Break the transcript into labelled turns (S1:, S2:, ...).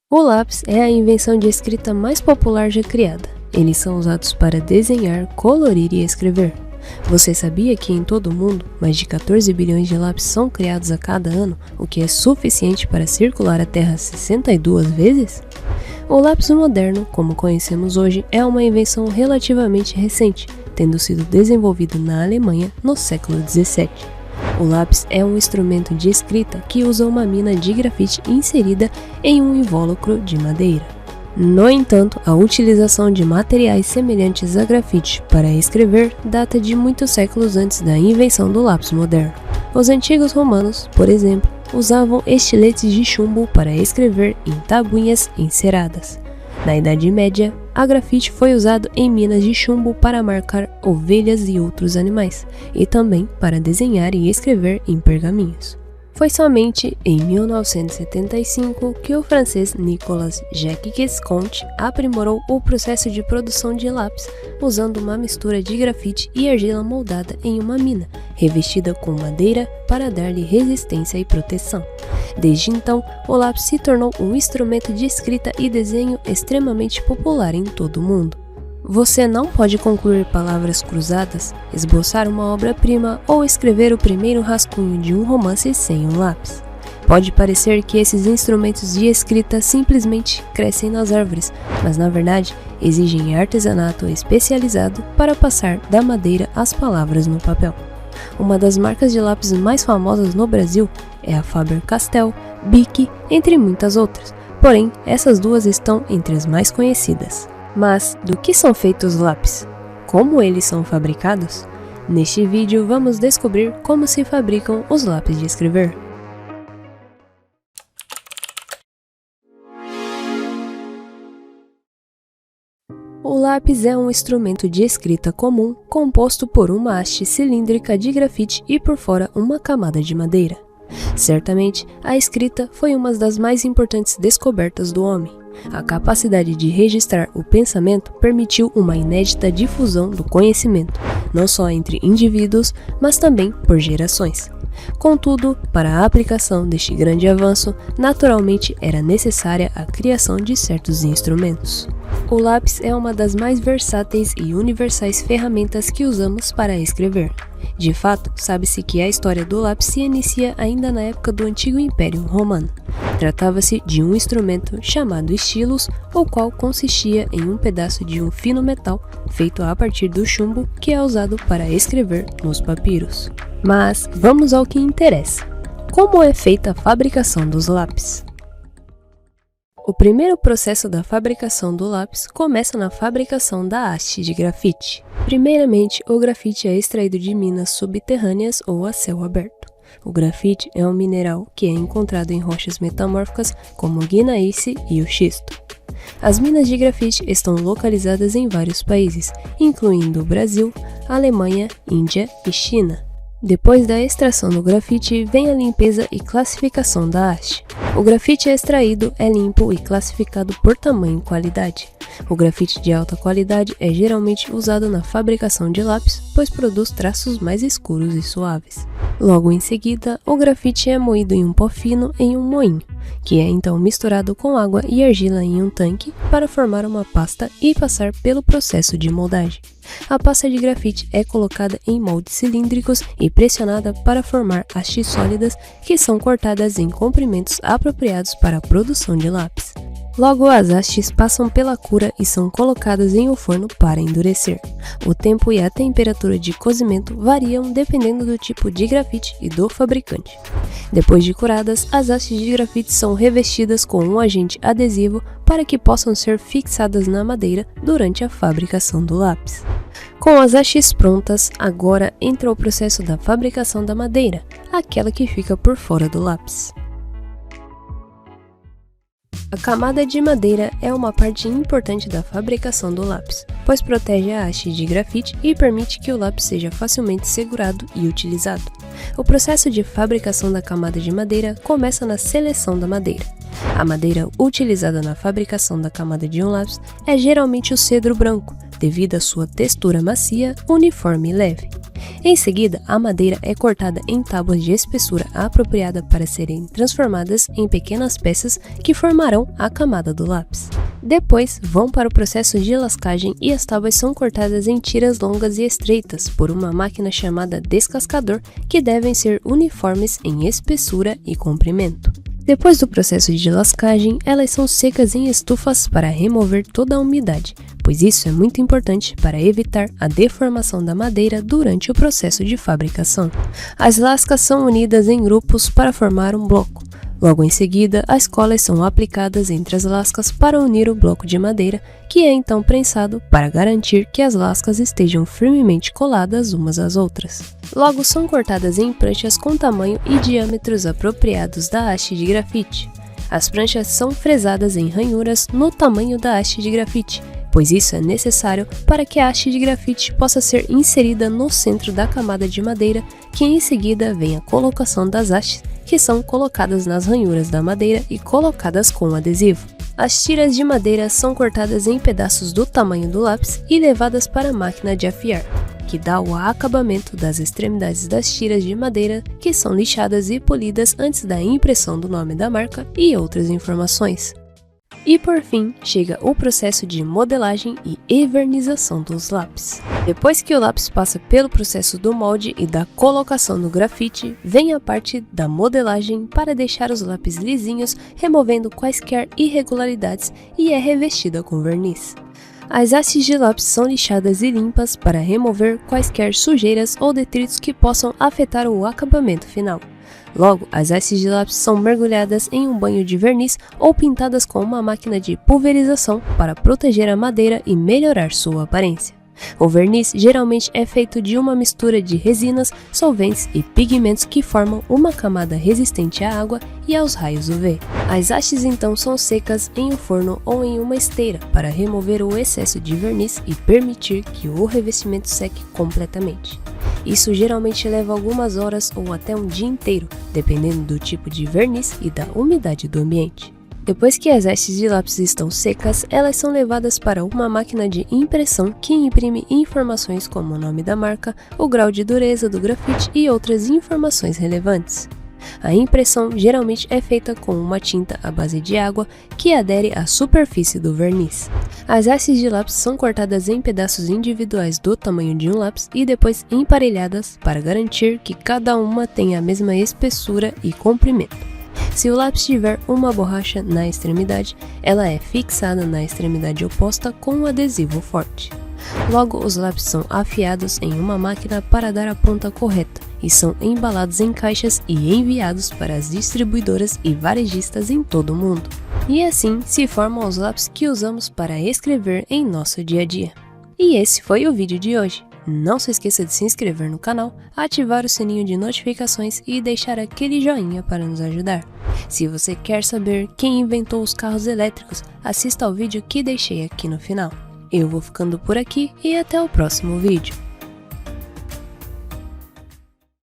S1: O lápis é a invenção de escrita mais popular já criada. Eles são usados para desenhar, colorir e escrever. Você sabia que em todo o mundo, mais de 14 bilhões de lápis são criados a cada ano, o que é suficiente para circular a Terra 62 vezes? O lápis moderno, como conhecemos hoje, é uma invenção relativamente recente, tendo sido desenvolvido na Alemanha no século 17. O lápis é um instrumento de escrita que usa uma mina de grafite inserida em um invólucro de madeira. No entanto, a utilização de materiais semelhantes a grafite para escrever data de muitos séculos antes da invenção do lápis moderno. Os antigos romanos, por exemplo, usavam estiletes de chumbo para escrever em tabuinhas enceradas. Na Idade Média, a grafite foi usado em minas de chumbo para marcar ovelhas e outros animais, e também para desenhar e escrever em pergaminhos. Foi somente em 1975 que o francês Nicolas Jacques Conte aprimorou o processo de produção de lápis, usando uma mistura de grafite e argila moldada em uma mina, revestida com madeira para dar-lhe resistência e proteção. Desde então, o lápis se tornou um instrumento de escrita e desenho extremamente popular em todo o mundo. Você não pode concluir palavras cruzadas, esboçar uma obra-prima ou escrever o primeiro rascunho de um romance sem um lápis. Pode parecer que esses instrumentos de escrita simplesmente crescem nas árvores, mas na verdade exigem artesanato especializado para passar da madeira às palavras no papel. Uma das marcas de lápis mais famosas no Brasil é a Faber-Castell, Bic, entre muitas outras, porém essas duas estão entre as mais conhecidas. Mas do que são feitos os lápis? Como eles são fabricados? Neste vídeo vamos descobrir como se fabricam os lápis de escrever. O lápis é um instrumento de escrita comum composto por uma haste cilíndrica de grafite e por fora uma camada de madeira. Certamente, a escrita foi uma das mais importantes descobertas do homem. A capacidade de registrar o pensamento permitiu uma inédita difusão do conhecimento, não só entre indivíduos, mas também por gerações. Contudo, para a aplicação deste grande avanço, naturalmente era necessária a criação de certos instrumentos. O lápis é uma das mais versáteis e universais ferramentas que usamos para escrever. De fato, sabe-se que a história do lápis se inicia ainda na época do Antigo Império Romano. Tratava-se de um instrumento chamado stylus, o qual consistia em um pedaço de um fino metal feito a partir do chumbo que é usado para escrever nos papiros. Mas vamos ao que interessa. Como é feita a fabricação dos lápis? O primeiro processo da fabricação do lápis começa na fabricação da haste de grafite. Primeiramente, o grafite é extraído de minas subterrâneas ou a céu aberto. O grafite é um mineral que é encontrado em rochas metamórficas como o gneiss e o xisto. As minas de grafite estão localizadas em vários países, incluindo o Brasil, Alemanha, Índia e China. Depois da extração do grafite, vem a limpeza e classificação da haste. O grafite extraído é limpo e classificado por tamanho e qualidade. O grafite de alta qualidade é geralmente usado na fabricação de lápis, pois produz traços mais escuros e suaves. Logo em seguida, o grafite é moído em um pó fino em um moinho, que é então misturado com água e argila em um tanque para formar uma pasta e passar pelo processo de moldagem. A pasta de grafite é colocada em moldes cilíndricos e pressionada para formar hastes sólidas que são cortadas em comprimentos apropriados para a produção de lápis. Logo, as hastes passam pela cura e são colocadas em um forno para endurecer. O tempo e a temperatura de cozimento variam dependendo do tipo de grafite e do fabricante. Depois de curadas, as hastes de grafite são revestidas com um agente adesivo para que possam ser fixadas na madeira durante a fabricação do lápis. Com as hastes prontas, agora entra o processo da fabricação da madeira, aquela que fica por fora do lápis. A camada de madeira é uma parte importante da fabricação do lápis, pois protege a haste de grafite e permite que o lápis seja facilmente segurado e utilizado. O processo de fabricação da camada de madeira começa na seleção da madeira. A madeira utilizada na fabricação da camada de um lápis é geralmente o cedro branco, devido à sua textura macia, uniforme e leve. Em seguida, a madeira é cortada em tábuas de espessura apropriada para serem transformadas em pequenas peças que formarão a camada do lápis. Depois, vão para o processo de lascagem e as tábuas são cortadas em tiras longas e estreitas por uma máquina chamada descascador, que devem ser uniformes em espessura e comprimento. Depois do processo de lascagem, elas são secas em estufas para remover toda a umidade, pois isso é muito importante para evitar a deformação da madeira durante o processo de fabricação. As lascas são unidas em grupos para formar um bloco. Logo em seguida, as colas são aplicadas entre as lascas para unir o bloco de madeira, que é então prensado para garantir que as lascas estejam firmemente coladas umas às outras. Logo, são cortadas em pranchas com tamanho e diâmetros apropriados da haste de grafite. As pranchas são fresadas em ranhuras no tamanho da haste de grafite, pois isso é necessário para que a haste de grafite possa ser inserida no centro da camada de madeira, que em seguida vem a colocação das hastes, que são colocadas nas ranhuras da madeira e colocadas com adesivo. As tiras de madeira são cortadas em pedaços do tamanho do lápis e levadas para a máquina de afiar, que dá o acabamento das extremidades das tiras de madeira, que são lixadas e polidas antes da impressão do nome da marca e outras informações. E por fim, chega o processo de modelagem e envernização dos lápis. Depois que o lápis passa pelo processo do molde e da colocação no grafite, vem a parte da modelagem para deixar os lápis lisinhos, removendo quaisquer irregularidades, e é revestida com verniz. As hastes de lápis são lixadas e limpas para remover quaisquer sujeiras ou detritos que possam afetar o acabamento final. Logo, as hastes de lápis são mergulhadas em um banho de verniz ou pintadas com uma máquina de pulverização para proteger a madeira e melhorar sua aparência. O verniz geralmente é feito de uma mistura de resinas, solventes e pigmentos que formam uma camada resistente à água e aos raios UV. As hastes então são secas em um forno ou em uma esteira para remover o excesso de verniz e permitir que o revestimento seque completamente. Isso geralmente leva algumas horas ou até um dia inteiro, dependendo do tipo de verniz e da umidade do ambiente. Depois que as hastes de lápis estão secas, elas são levadas para uma máquina de impressão que imprime informações como o nome da marca, o grau de dureza do grafite e outras informações relevantes. A impressão geralmente é feita com uma tinta à base de água que adere à superfície do verniz. As hastes de lápis são cortadas em pedaços individuais do tamanho de um lápis e depois emparelhadas para garantir que cada uma tenha a mesma espessura e comprimento. Se o lápis tiver uma borracha na extremidade, ela é fixada na extremidade oposta com um adesivo forte. Logo, os lápis são afiados em uma máquina para dar a ponta correta e são embalados em caixas e enviados para as distribuidoras e varejistas em todo o mundo. E assim se formam os lápis que usamos para escrever em nosso dia a dia. E esse foi o vídeo de hoje. Não se esqueça de se inscrever no canal, ativar o sininho de notificações e deixar aquele joinha para nos ajudar. Se você quer saber quem inventou os carros elétricos, assista ao vídeo que deixei aqui no final. Eu vou ficando por aqui e até o próximo vídeo.